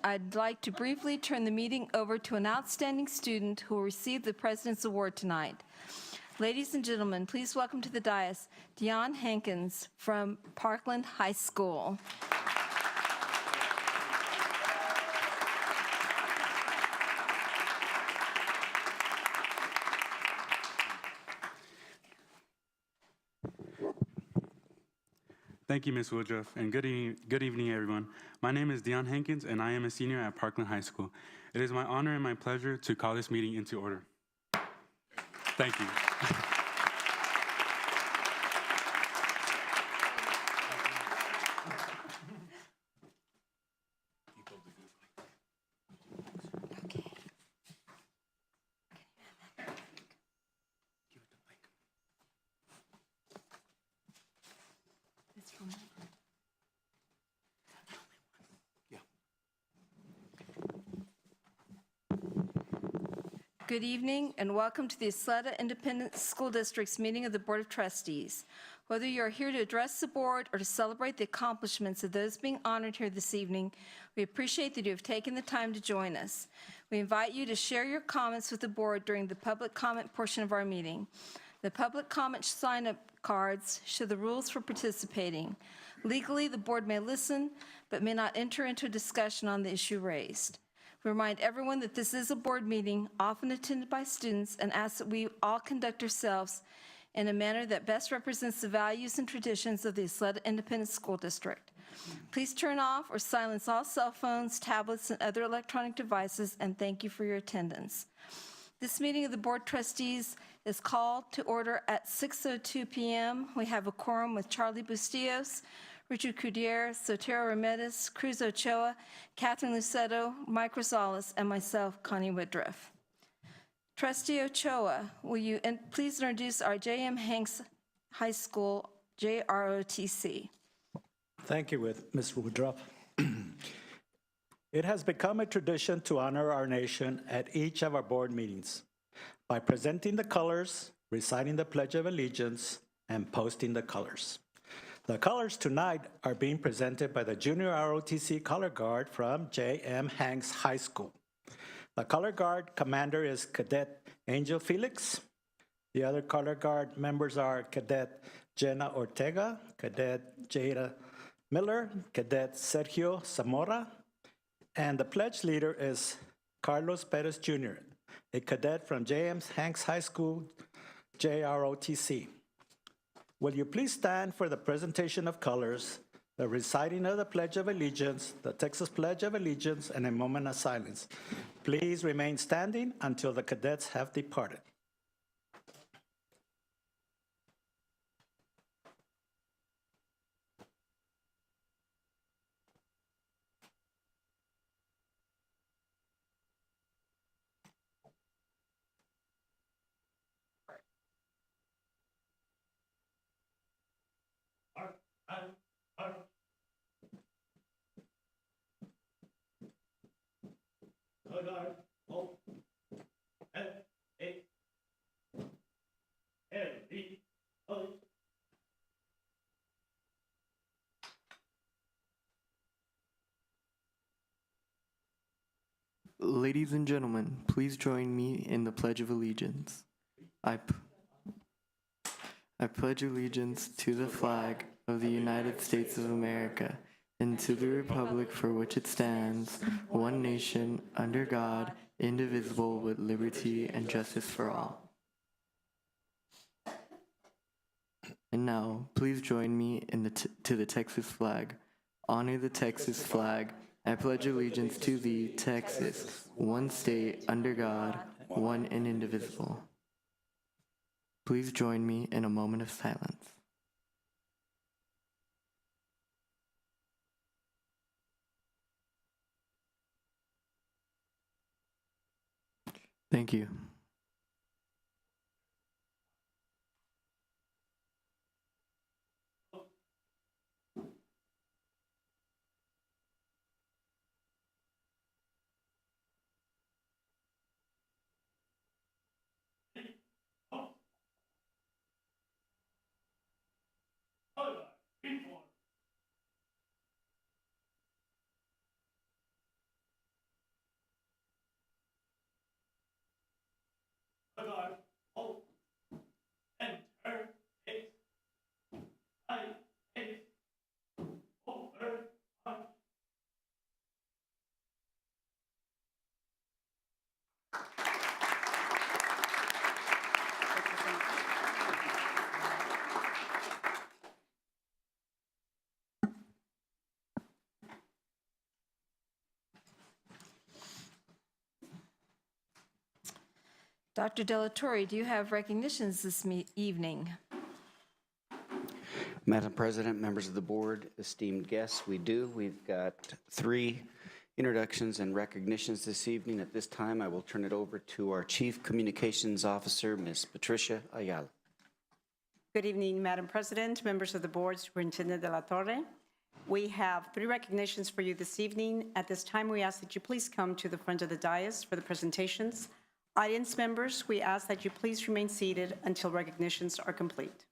I'd like to briefly turn the meeting over to an outstanding student who will receive the President's Award tonight. Ladies and gentlemen, please welcome to the dais Dion Hankins from Parkland High School. Thank you, Ms. Woodruff, and good evening, everyone. My name is Dion Hankins, and I am a senior at Parkland High School. It is my honor and my pleasure to call this meeting into order. Thank you. Good evening and welcome to the Ysleta Independent School District's meeting of the Board of Trustees. Whether you are here to address the board or to celebrate the accomplishments of those being honored here this evening, we appreciate that you have taken the time to join us. We invite you to share your comments with the board during the public comment portion of our meeting. The public comment sign-up cards show the rules for participating. Legally, the board may listen, but may not enter into a discussion on the issue raised. We remind everyone that this is a board meeting, often attended by students, and ask that we all conduct ourselves in a manner that best represents the values and traditions of the Ysleta Independent School District. Please turn off or silence all cell phones, tablets, and other electronic devices, and thank you for your attendance. This meeting of the Board of Trustees is called to order at 6:02 p.m. We have a quorum with Charlie Bustillos, Richard Cudier, Sotero Ramirez, Cruz Ochoa, Catherine Luceto, Mike Rosales, and myself, Connie Woodruff. Trustee Ochoa, will you please introduce our J.M. Hanks High School JROTC? Thank you, Ms. Woodruff. It has become a tradition to honor our nation at each of our board meetings by presenting the colors, reciting the Pledge of Allegiance, and posting the colors. The colors tonight are being presented by the Junior ROTC Color Guard from J.M. Hanks High School. The Color Guard commander is Cadet Angel Felix. The other Color Guard members are Cadet Jenna Ortega, Cadet Jada Miller, Cadet Sergio Zamora, and the pledge leader is Carlos Perez Jr., a cadet from J.M. Hanks High School, JROTC. Will you please stand for the presentation of colors, the reciting of the Pledge of Allegiance, the Texas Pledge of Allegiance, and a moment of silence. Please remain standing until the cadets have departed. Ladies and gentlemen, please join me in the Pledge of Allegiance. I pledge allegiance to the flag of the United States of America and to the republic for which it stands, one nation, under God, indivisible, with liberty and justice for all. And now, please join me in to the Texas flag. Honor the Texas flag. I pledge allegiance to thee, Texas, one state, under God, one and indivisible. Please join me in a moment of silence. Thank you. Dr. Delatorre, do you have recognitions this evening? Madam President, members of the board, esteemed guests, we do. We've got 3 introductions and recognitions this evening. At this time, I will turn it over to our Chief Communications Officer, Ms. Patricia Ayala. Good evening, Madam President, members of the board, Superintendent De La Torre. We have 3 recognitions for you this evening. At this time, we ask that you please come to the front of the dais for the presentations. Audience members, we ask that you please remain seated until recognitions are complete.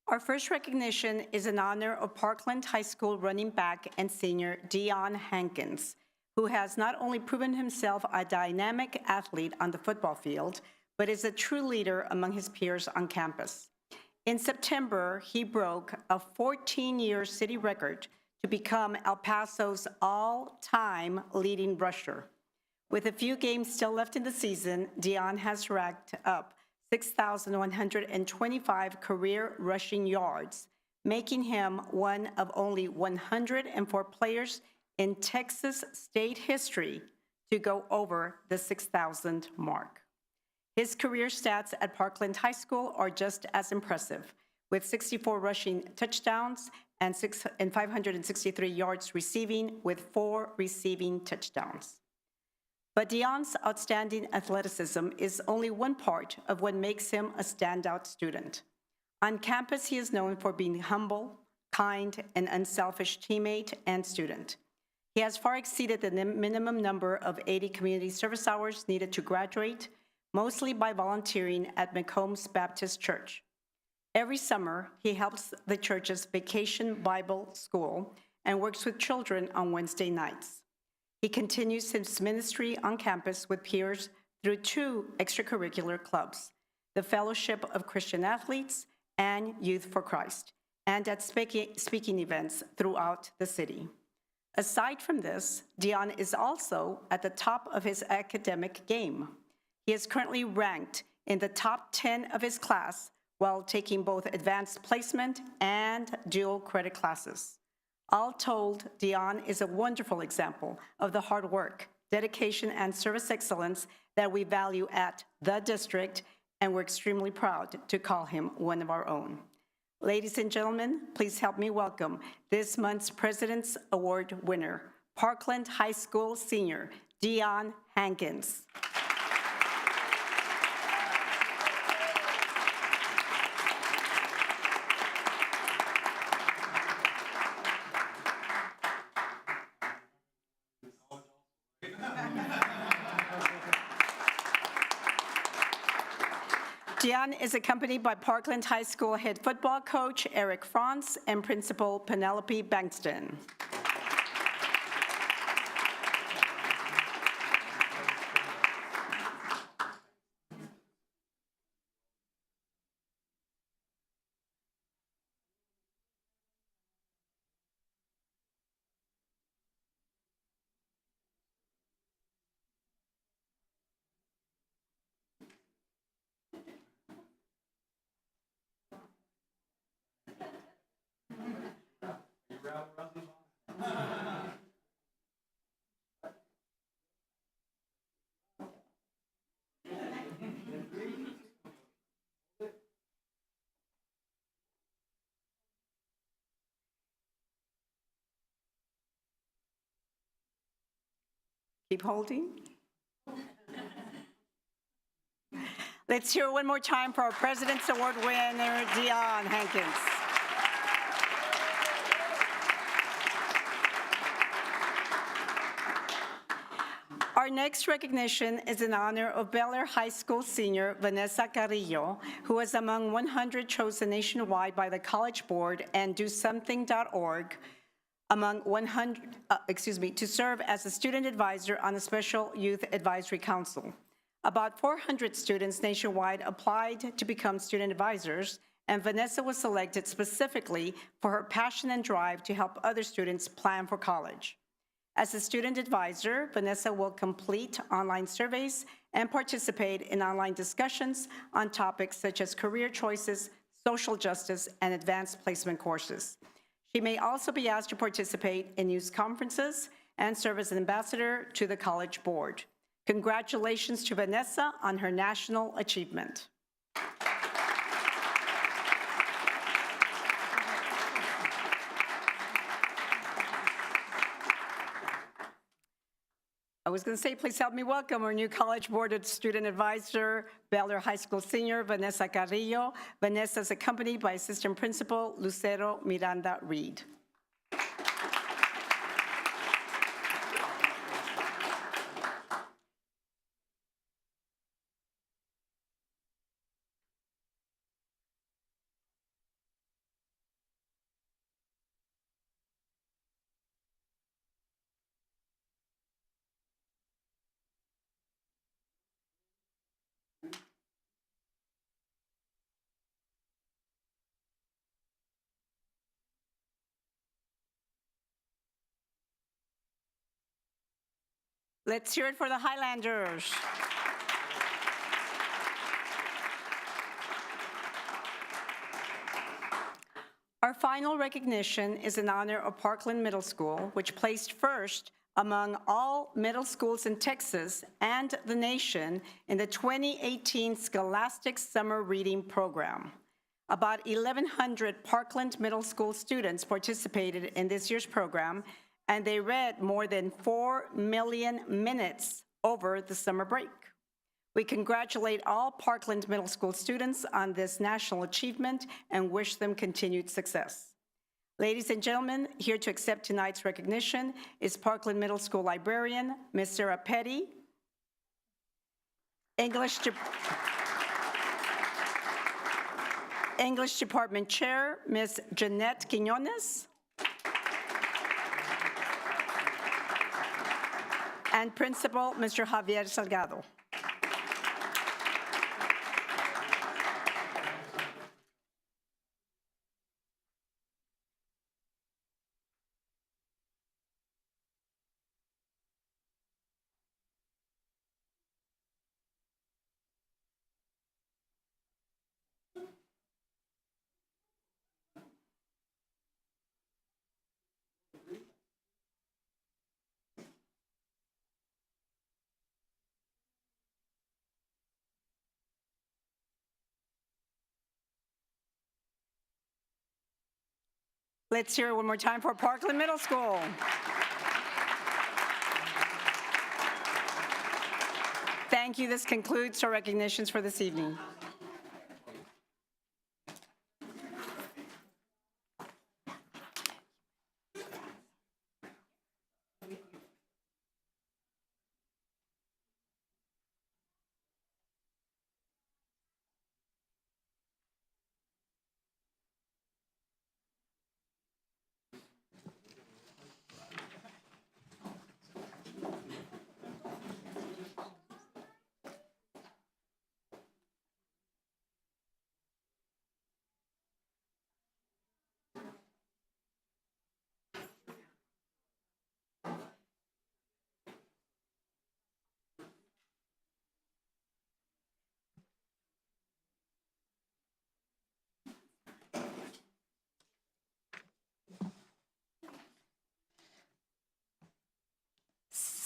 Our first recognition is in honor of Parkland High School running back and senior Dion Hankins, who has not only proven himself a dynamic athlete on the football field, but is a true leader among his peers on campus. In September, he broke a 14-year city record to become El Paso's all-time leading rusher. With a few games still left in the season, Dion has racked up 6,125 career rushing yards, making him one of only 104 players in Texas state history to go over the 6,000 mark. His career stats at Parkland High School are just as impressive, with 64 rushing touchdowns and 563 yards receiving, with 4 receiving touchdowns. But Dion's outstanding athleticism is only one part of what makes him a standout student. On campus, he is known for being humble, kind, and unselfish teammate and student. He has far exceeded the minimum number of 80 community service hours needed to graduate, mostly by volunteering at McCombs Baptist Church. Every summer, he helps the church's Vacation Bible School and works with children on Wednesday nights. He continues his ministry on campus with peers through 2 extracurricular clubs, the Fellowship of Christian Athletes and Youth for Christ, and at speaking events throughout the city. Aside from this, Dion is also at the top of his academic game. He is currently ranked in the top 10 of his class while taking both advanced placement and dual credit classes. All told, Dion is a wonderful example of the hard work, dedication, and service excellence that we value at the district, and we're extremely proud to call him one of our own. Ladies and gentlemen, please help me welcome this month's President's Award winner, Parkland High School senior, Dion Hankins. Dion is accompanied by Parkland High School head football coach Eric Franz and principal Penelope Bankston. Keep holding. Let's hear one more time for our President's Award winner, Dion Hankins. Our next recognition is in honor of Bel Air High School senior Vanessa Carrillo, who was among 100 chosen nationwide by the College Board and DoSomething.org among 100, to serve as a student advisor on the Special Youth Advisory Council. About 400 students nationwide applied to become student advisors, and Vanessa was selected specifically for her passion and drive to help other students plan for college. As a student advisor, Vanessa will complete online surveys and participate in online discussions on topics such as career choices, social justice, and advanced placement courses. She may also be asked to participate in youth conferences and serve as an ambassador to the College Board. Congratulations to Vanessa on her national achievement. I was going to say, please help me welcome our new College Board Student Advisor, Bel Air High School senior Vanessa Carrillo. Vanessa is accompanied by Assistant Principal Lucero Miranda Reed. Let's hear it for the Highlanders. Our final recognition is in honor of Parkland Middle School, which placed first among all middle schools in Texas and the nation in the 2018 Scholastic Summer Reading Program. About 1,100 Parkland Middle School students participated in this year's program, and they read more than 4 million minutes over the summer break. We congratulate all Parkland Middle School students on this national achievement and wish them continued success. Ladies and gentlemen, here to accept tonight's recognition is Parkland Middle School librarian, Ms. Sarah Petty, English Department Chair, Ms. Jeanette Quiñones, and Principal, Mr. Javier Salgado. Let's hear it one more time for Parkland Middle School. Thank you. This concludes our recognitions for this evening.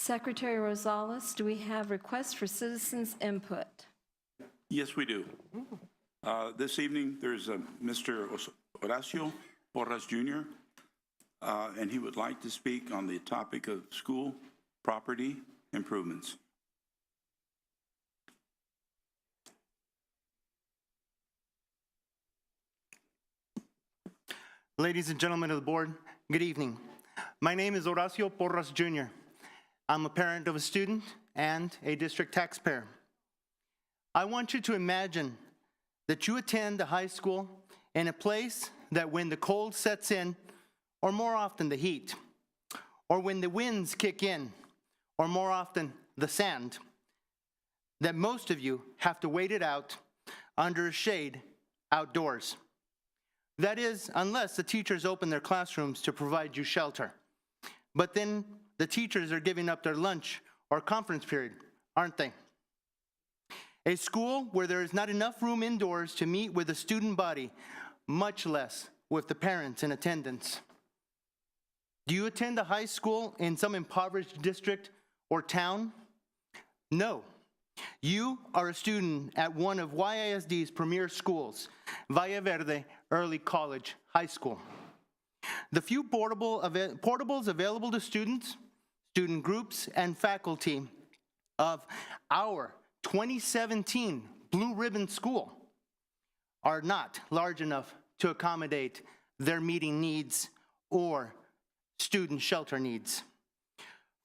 Secretary Rosales, do we have requests for citizens' input? Yes, we do. This evening, there's Mr. Horacio Porras Jr., and he would like to speak on the topic of school property improvements. Ladies and gentlemen of the board, good evening. My name is Horacio Porras Jr. I'm a parent of a student and a district taxpayer. I want you to imagine that you attend a high school in a place that when the cold sets in, or more often the heat, or when the winds kick in, or more often the sand, that most of you have to wait it out under a shade outdoors. That is, unless the teachers open their classrooms to provide you shelter. But then the teachers are giving up their lunch or conference period, aren't they? A school where there is not enough room indoors to meet with the student body, much less with the parents in attendance. Do you attend a high school in some impoverished district or town? No. You are a student at one of YISD's premier schools, Valle Verde Early College High School. The few portables available to students, student groups, and faculty of our 2017 Blue Ribbon School are not large enough to accommodate their meeting needs or student shelter needs.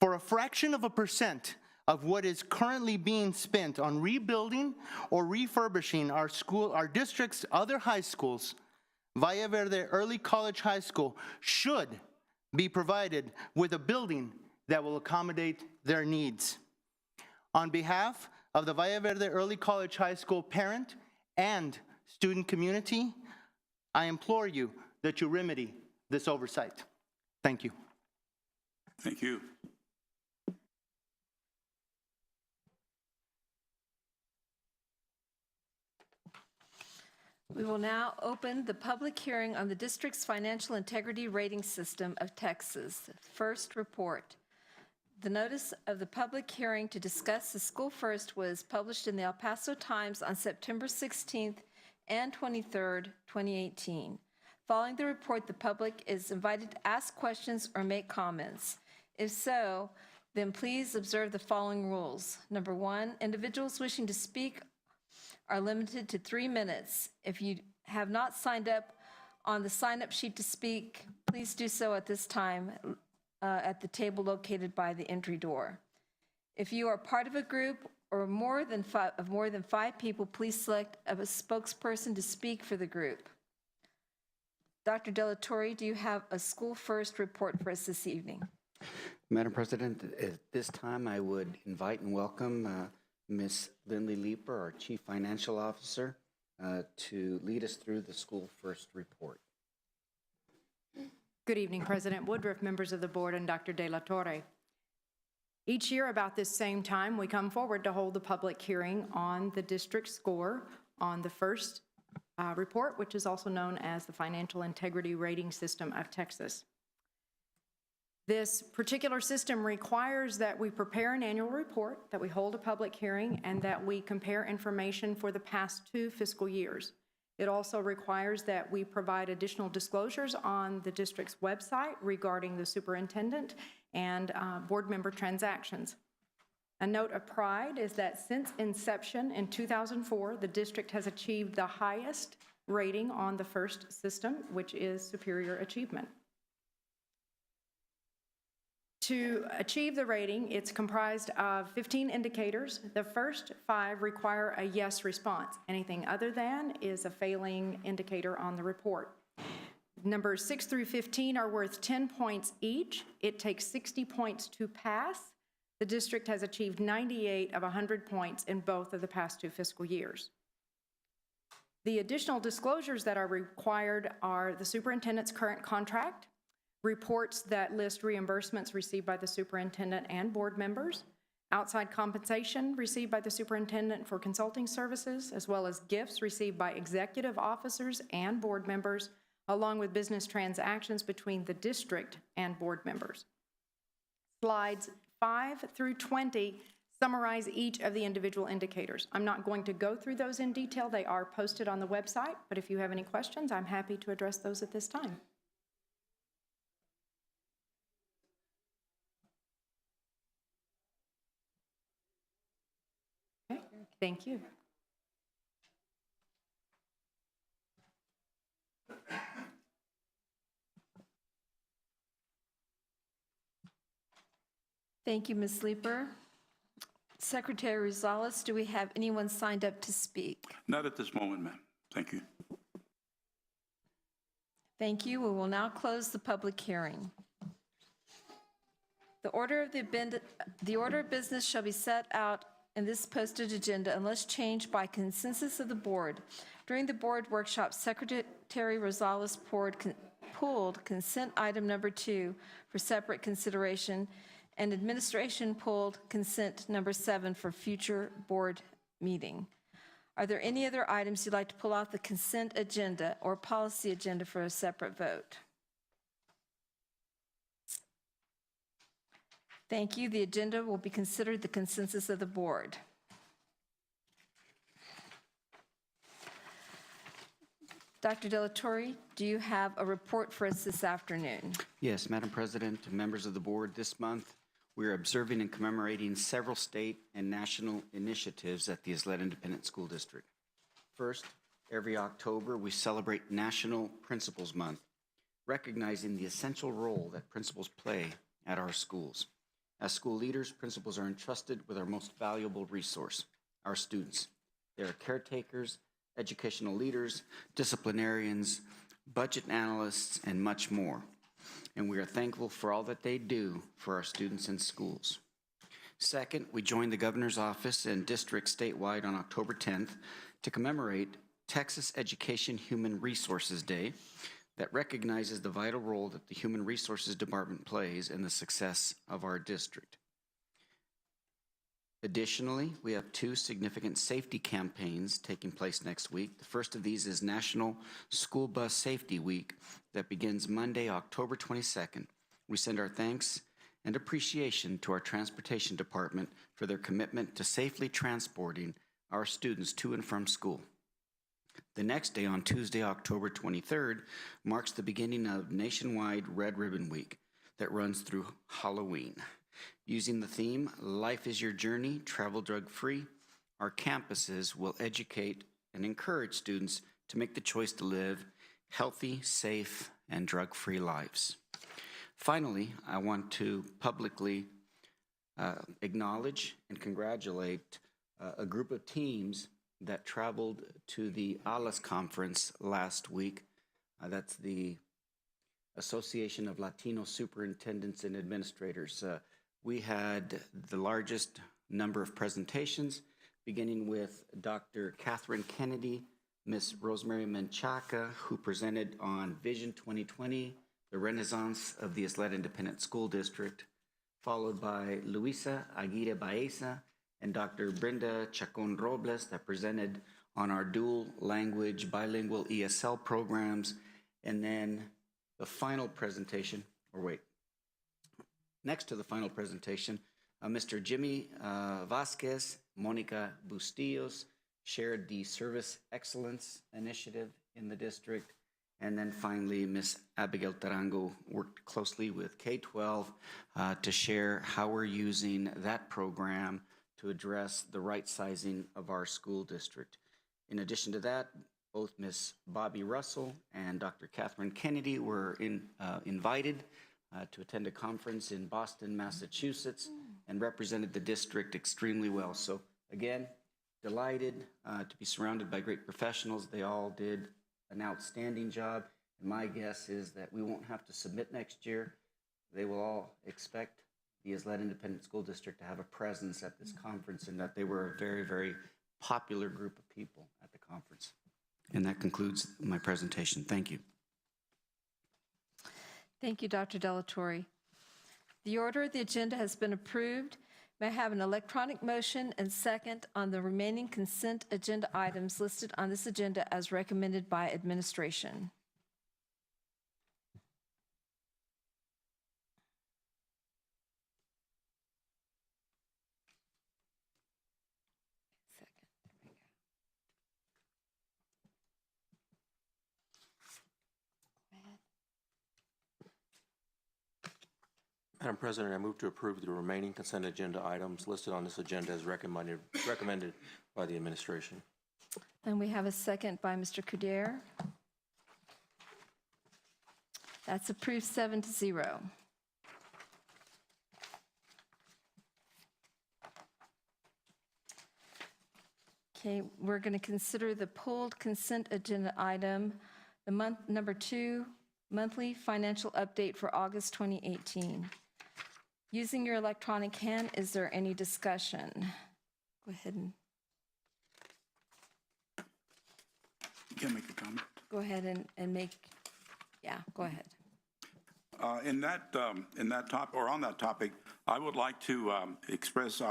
For a fraction of a percent of what is currently being spent on rebuilding or refurbishing our district's other high schools, Valle Verde Early College High School should be provided with a building that will accommodate their needs. On behalf of the Valle Verde Early College High School parent and student community, I implore you that you remedy this oversight. Thank you. Thank you. We will now open the public hearing on the district's financial integrity rating system of Texas. First report. The notice of the public hearing to discuss the School First was published in the El Paso Times on September 16th and 23rd, 2018. Following the report, the public is invited to ask questions or make comments. If so, then please observe the following rules. Number one, individuals wishing to speak are limited to 3 minutes. If you have not signed up on the sign-up sheet to speak, please do so at this time at the table located by the entry door. If you are part of a group or more than 5 people, please select a spokesperson to speak for the group. Dr. Della Torre, do you have a School First report for us this evening? Madam President, at this time I would invite and welcome Ms. Lindley Leeper, our Chief Financial Officer, to lead us through the School First report. Good evening, President Woodruff, members of the board, and Dr. De La Torre. Each year about this same time, we come forward to hold the public hearing on the district score on the first report, which is also known as the Financial Integrity Rating System of Texas. This particular system requires that we prepare an annual report, that we hold a public hearing, and that we compare information for the past 2 fiscal years. It also requires that we provide additional disclosures on the district's website regarding the superintendent and board member transactions. A note of pride is that since inception in 2004, the district has achieved the highest rating on the first system, which is superior achievement. To achieve the rating, it's comprised of 15 indicators. The first 5 require a yes response. Anything other than is a failing indicator on the report. Numbers 6 through 15 are worth 10 points each. It takes 60 points to pass. The district has achieved 98 of 100 points in both of the past 2 fiscal years. The additional disclosures that are required are the superintendent's current contract, reports that list reimbursements received by the superintendent and board members, outside compensation received by the superintendent for consulting services, as well as gifts received by executive officers and board members, along with business transactions between the district and board members. Slides 5 through 20 summarize each of the individual indicators. I'm not going to go through those in detail. They are posted on the website, but if you have any questions, I'm happy to address those at this time. Okay, thank you. Thank you, Ms. Leeper. Secretary Rosales, do we have anyone signed up to speak? Not at this moment, ma'am. Thank you. Thank you. We will now close the public hearing. The order of business shall be set out in this posted agenda unless changed by consensus of the board. During the board workshop, Secretary Rosales pulled consent item number 2 for separate consideration, and administration pulled consent number 7 for future board meeting. Are there any other items you'd like to pull off the consent agenda or policy agenda for a separate vote? Thank you. The agenda will be considered the consensus of the board. Dr. Delatorre, do you have a report for us this afternoon? Yes, Madam President, members of the board, this month we are observing and commemorating several state and national initiatives at the Ysleta Independent School District. First, every October we celebrate National Principals Month, recognizing the essential role that principals play at our schools. As school leaders, principals are entrusted with our most valuable resource, our students. They are caretakers, educational leaders, disciplinarians, budget analysts, and much more. And we are thankful for all that they do for our students and schools. Second, we joined the governor's office and districts statewide on October 10th to commemorate Texas Education Human Resources Day that recognizes the vital role that the Human Resources Department plays in the success of our district. Additionally, we have 2 significant safety campaigns taking place next week. The first of these is National School Bus Safety Week that begins Monday, October 22nd. We send our thanks and appreciation to our Transportation Department for their commitment to safely transporting our students to and from school. The next day, on Tuesday, October 23rd, marks the beginning of nationwide Red Ribbon Week that runs through Halloween. Using the theme, Life is Your Journey, Travel Drug-Free, our campuses will educate and encourage students to make the choice to live healthy, safe, and drug-free lives. Finally, I want to publicly acknowledge and congratulate a group of teams that traveled to the ALAS conference last week. That's the Association of Latino Superintendents and Administrators. We had the largest number of presentations, beginning with Dr. Catherine Kennedy, Ms. Rosemary Menchaca, who presented on Vision 2020, the Renaissance of the Ysleta Independent School District, followed by Luisa Aguirre Baeza and Dr. Brenda Chacon Robles that presented on our dual language bilingual ESL programs, and then the final presentation, next to the final presentation, Mr. Jimmy Vasquez, Monica Bustillos shared the Service Excellence Initiative in the district. And then finally, Ms. Abigail Tarango worked closely with K-12 to share how we're using that program to address the right sizing of our school district. In addition to that, both Ms. Bobby Russell and Dr. Catherine Kennedy were invited to attend a conference in Boston, Massachusetts, and represented the district extremely well. So again, delighted to be surrounded by great professionals. They all did an outstanding job. And my guess is that we won't have to submit next year. They will all expect the Ysleta Independent School District to have a presence at this conference, and that they were a very, very popular group of people at the conference. And that concludes my presentation. Thank you. Thank you, Dr. Delatorre. The order of the agenda has been approved. May I have an electronic motion and second on the remaining consent agenda items listed on this agenda as recommended by administration? Madam President, I move to approve the remaining consent agenda items listed on this agenda as recommended by the administration. And we have a second by Mr. Kudir. That's approved 7-0. Okay, we're going to consider the pulled consent agenda item, the number 2, monthly financial update for August 2018. Using your electronic hand, is there any discussion? Go ahead and You can make a comment. Go ahead. On that topic, I would like to express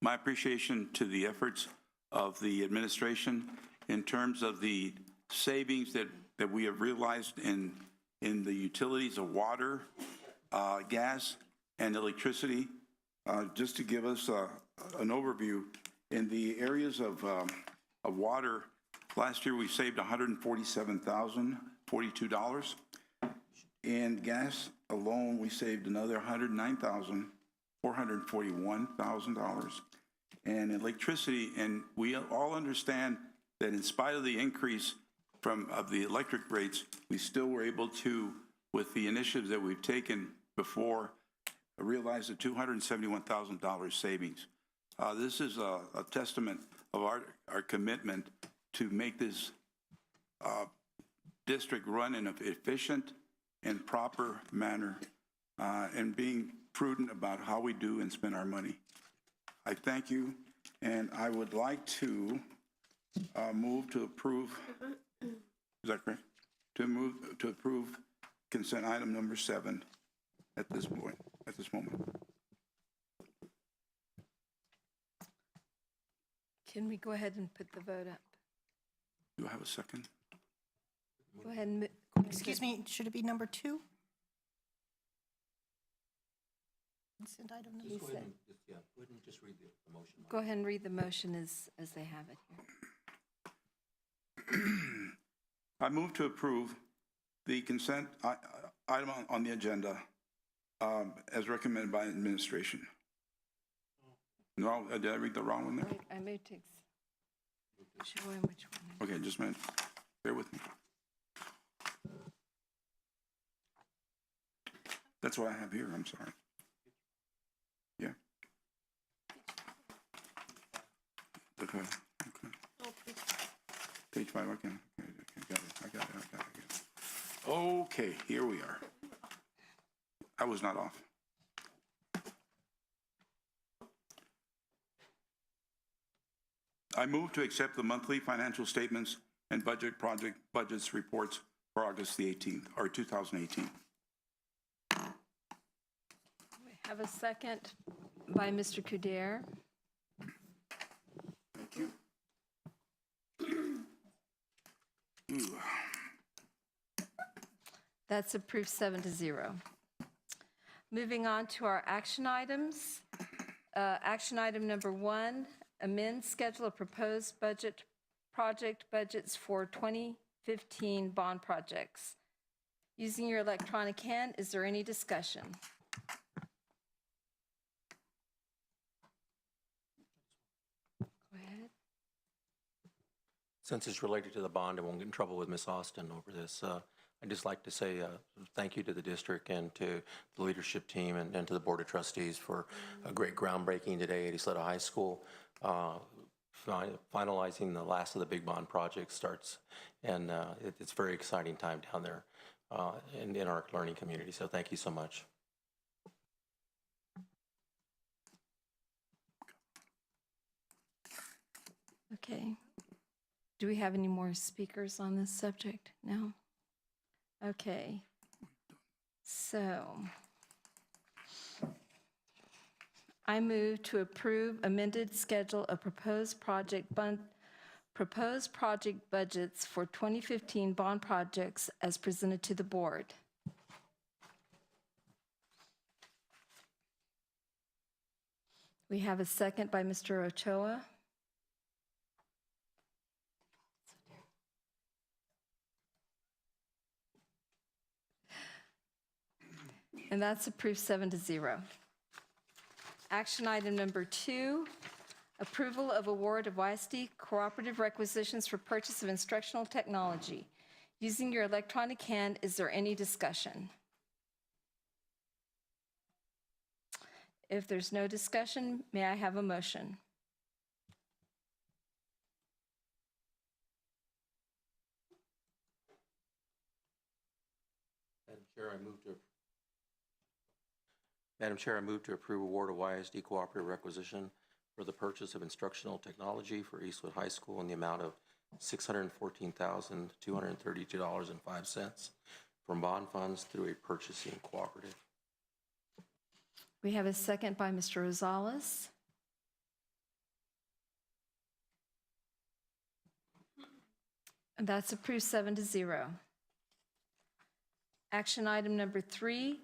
my appreciation to the efforts of the administration in terms of the savings that we have realized in the utilities of water, gas, and electricity. Just to give us an overview, in the areas of water, last year we saved $147,042. In gas alone, we saved another $109,441,000. And electricity, and we all understand that in spite of the increase of the electric rates, we still were able to, with the initiatives that we've taken before, realize a $271,000 savings. This is a testament of our commitment to make this district run in an efficient and proper manner, and being prudent about how we do and spend our money. I thank you, and I would like to move to approve, is that correct? To move to approve consent item number 7 at this point, at this moment. Can we go ahead and put the vote up? Do I have a second? Go ahead and, Excuse me, should it be number 2? Consent item number Just go ahead and just read the motion. go ahead and read the motion as they have it here. I move to approve the consent item on the agenda as recommended by administration. No, did I read the wrong one there? I moved to, show him which one. Okay, just a minute. Bear with me. That's what I have here, I'm sorry. Yeah. Okay. Page 5, okay. I got it. Okay, here we are. I was not off. I move to accept the monthly financial statements and budgets reports for August the 18th, or 2018. We have a second by Mr. Kuder. Thank you. Ooh. That's approved 7-0. Moving on to our action items. Action item number 1, amend schedule of proposed project budgets for 2015 bond projects. Using your electronic hand, is there any discussion? Go ahead. Since it's related to the bond, I won't get in trouble with Ms. Austin over this. I'd just like to say thank you to the district and to the leadership team and to the Board of Trustees for a great groundbreaking today at Ysleta High School. Finalizing the last of the big bond project starts, and it's a very exciting time down there in our learning community. So thank you so much. Okay. Do we have any more speakers on this subject? No? Okay. So I move to approve amended schedule of proposed project budgets for 2015 bond projects as presented to the board. We have a second by Mr. Ochoa. And that's approved 7-0. Action item number 2, approval of award of YISD Cooperative Requisitions for purchase of instructional technology. Using your electronic hand, is there any discussion? If there's no discussion, may I have a motion? Chair, I move to approve award of YISD Cooperative Requisition for the purchase of instructional technology for Ysleta High School in the amount of $614,232.05 from bond funds through a purchasing cooperative. We have a second by Mr. Rosales. And that's approved 7-0. Action item number 3,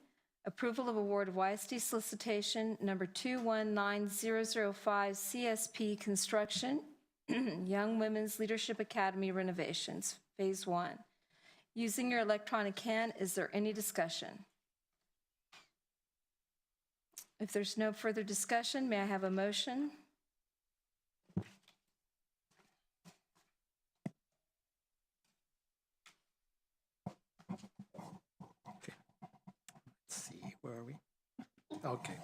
approval of award of YISD solicitation number 219005 CSP Construction, Young Women's Leadership Academy renovations, Phase 1. Using your electronic hand, is there any discussion? If there's no further discussion, may I have a motion? Let's see, where are we? Okay.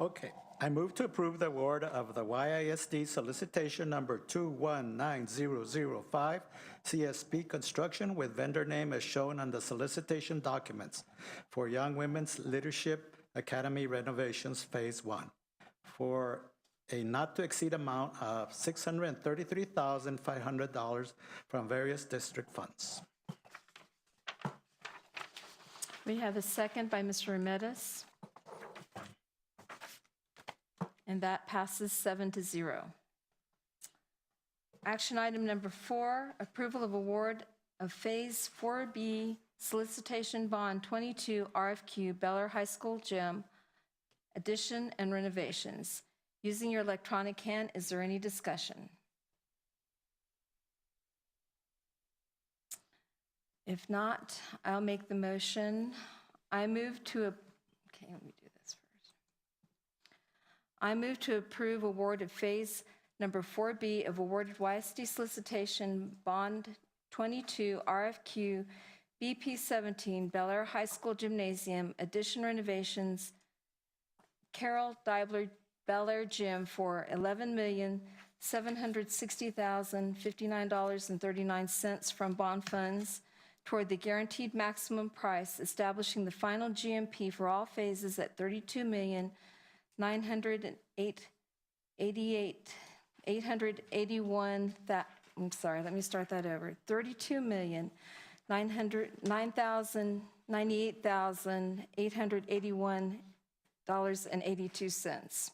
Okay, I move to approve the award of the YISD solicitation number 219005 CSP Construction with vendor name as shown on the solicitation documents for Young Women's Leadership Academy renovations Phase 1 for a not-to-exceed amount of $633,500 from various district funds. We have a second by Mr. Ramirez. And that passes 7-0. Action item number 4, approval of award of Phase 4B solicitation bond 22 RFQ Bel Air High School Gym addition and renovations. Using your electronic hand, is there any discussion? If not, I'll make the motion. I move to, okay, let me do this first. I move to approve award of phase number 4B of awarded YISD solicitation bond 22 RFQ BP 17 Bel Air High School Gymnasium addition renovations Carol Deibler Bel Air Gym for $11,760,059.39 from bond funds toward the guaranteed maximum price, establishing the final GMP for all phases at $32,988,881.82.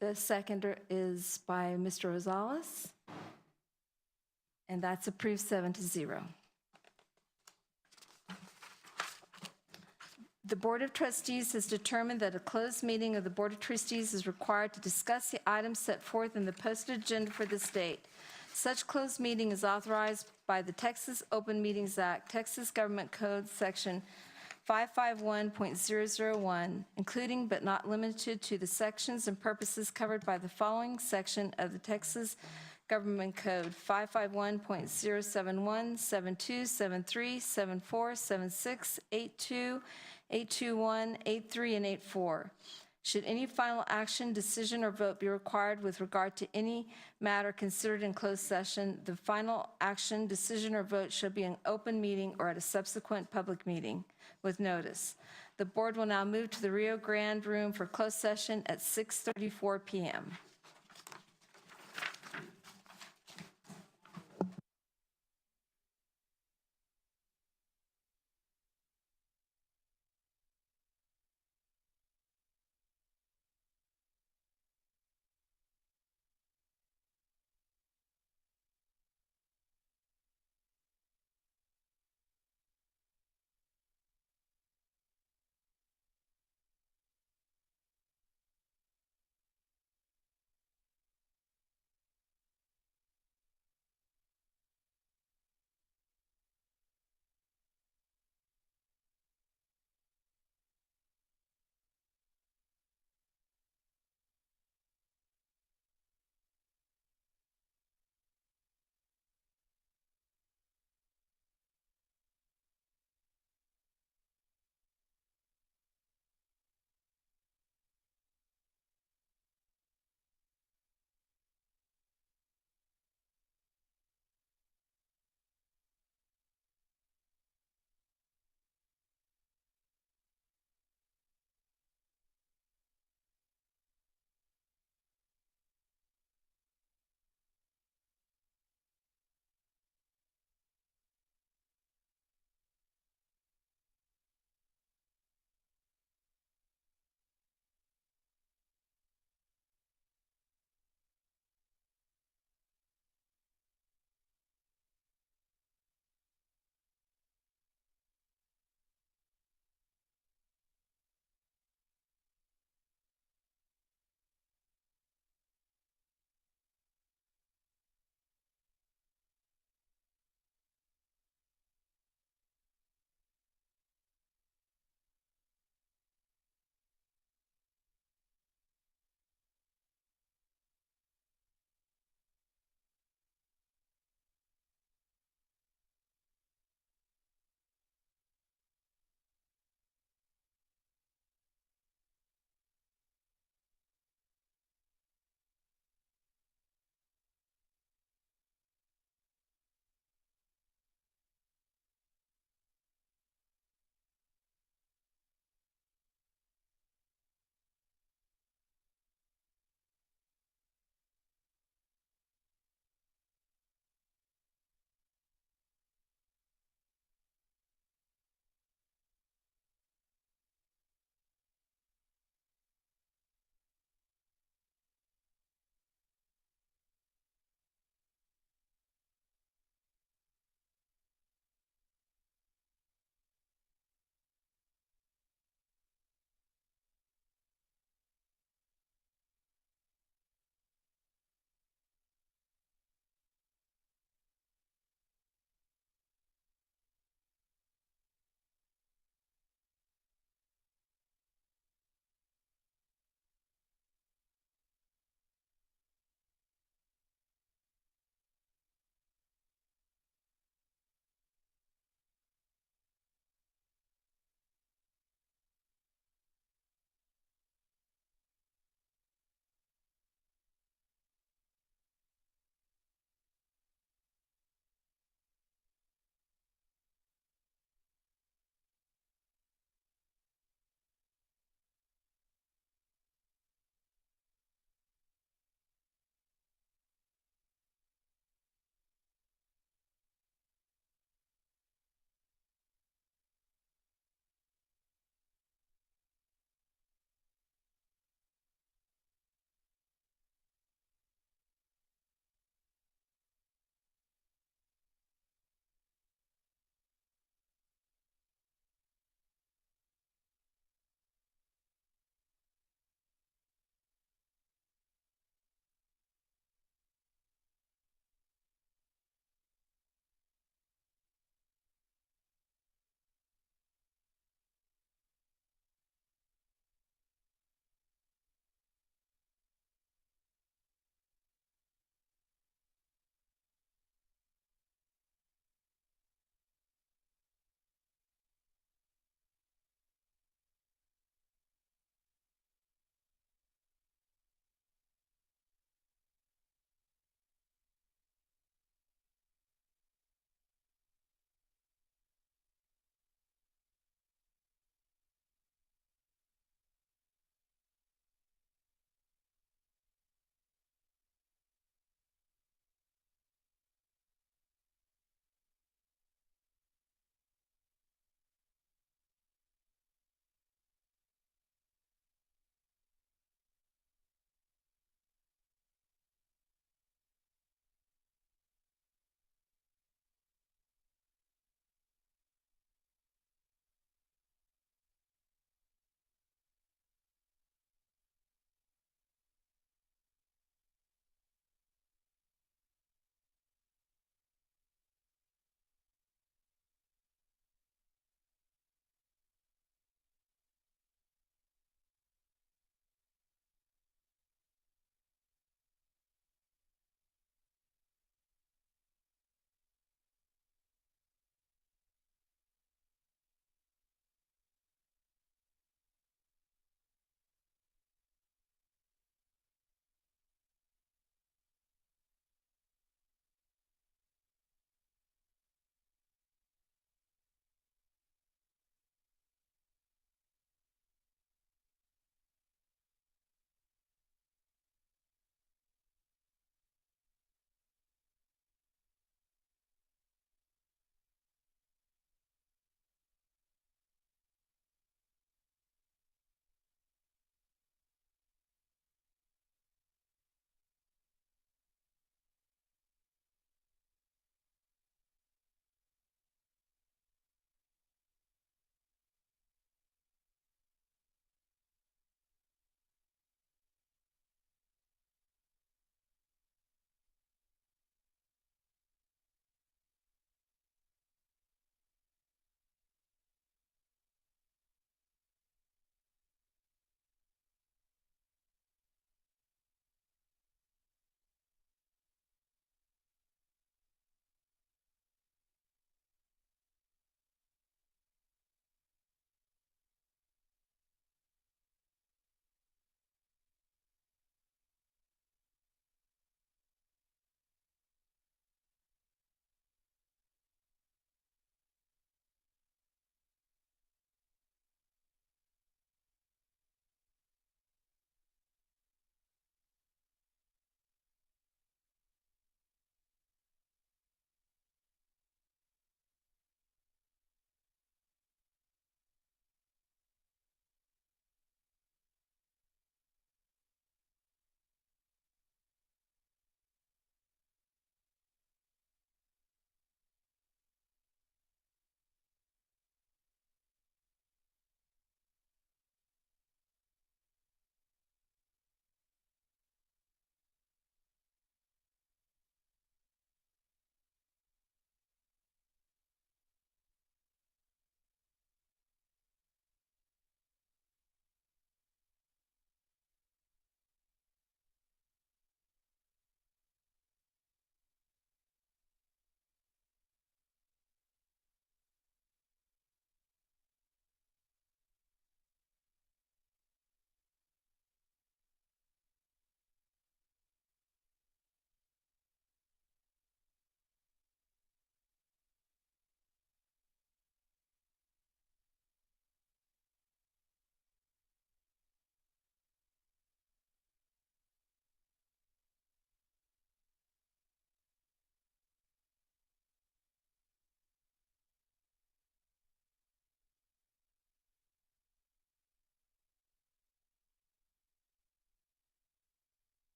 The seconder is by Mr. Rosales, and that's approved 7-0. The Board of Trustees has determined that a closed meeting of the Board of Trustees is required to discuss the items set forth in the posted agenda for this date. Such closed meeting is authorized by the Texas Open Meetings Act, Texas Government Code, Section 551.001, including but not limited to the sections and purposes covered by the following section of the Texas Government Code: 551.071, 72, 73, 74, 76, 82, 821, 83, and 84. Should any final action, decision, or vote be required with regard to any matter considered in closed session, the final action, decision, or vote shall be an open meeting or at a subsequent public meeting with notice. The board will now move to the Rio Grande Room for closed session at 6:34 p.m.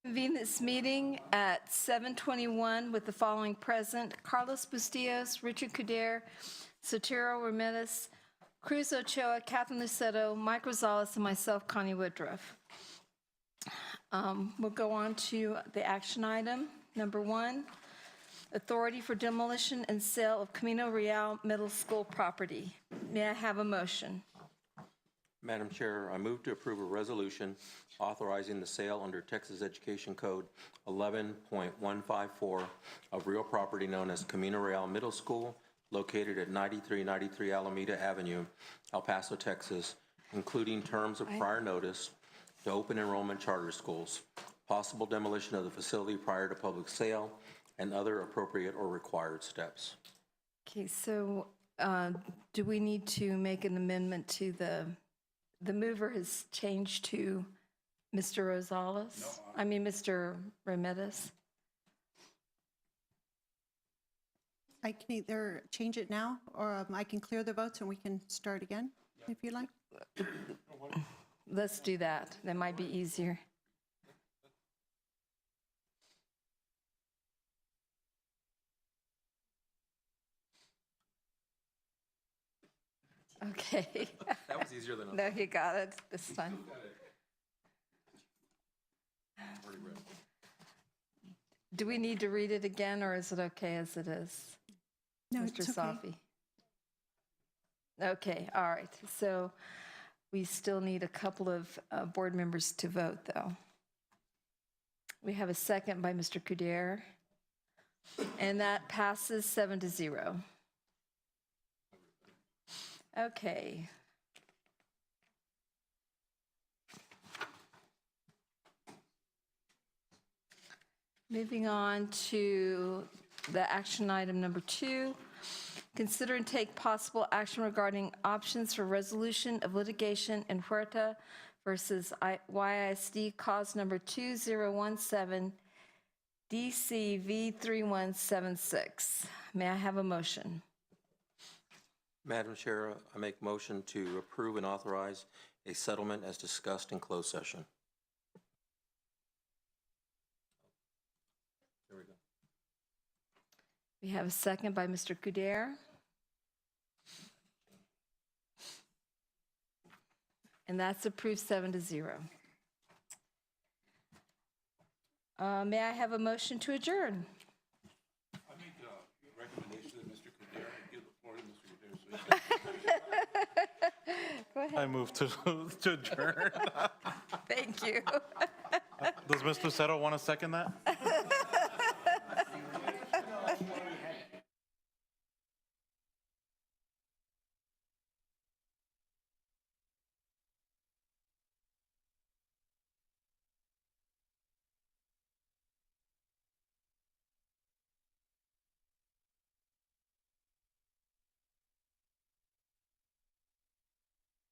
Convene this meeting at 7:21 with the following present: Carlos Bustillos, Richard Cuder, Sotero Ramirez, Cruz Ochoa, Catherine Luceto, Mike Rosales, and myself, Connie Woodruff. We'll go on to the action item. Number 1, authority for demolition and sale of Camino Real Middle School property. May I have a motion? Madam Chair, I move to approve a resolution authorizing the sale under Texas Education Code 11.154 of real property known as Camino Real Middle School, located at 9393 Alameda Avenue, El Paso, Texas, including terms of prior notice to open enrollment charter schools, possible demolition of the facility prior to public sale, and other appropriate or required steps. Okay, so do we need to make an amendment to the mover has changed to Mr. Rosales? Mr. Ramirez? I can either change it now, or I can clear the votes and we can start again, if you like. Let's do that. That might be easier. Okay. That was easier than No, he got it this time. Do we need to read it again, or is it okay as it is? No, Mr. it's okay. Safi? Okay, all right. So we still need a couple of board members to vote, though. We have a second by Mr. Cuder, and that passes 7-0. Okay. Moving on to the action item number 2, consider and take possible action regarding options for resolution of litigation in Huerta versus YISD cause number 2017 DCV 3176. May I have a motion? Madam Chair, I make motion to approve and authorize a settlement as discussed in closed session. There we go. We have a second by Mr. Cuder. And that's approved 7-0. May I have a motion to adjourn? I make a recommendation that Mr. Cuder give the floor to Mr. Cuder. Go ahead. I move to adjourn. Thank you. Does Mr. Lucero want to second that?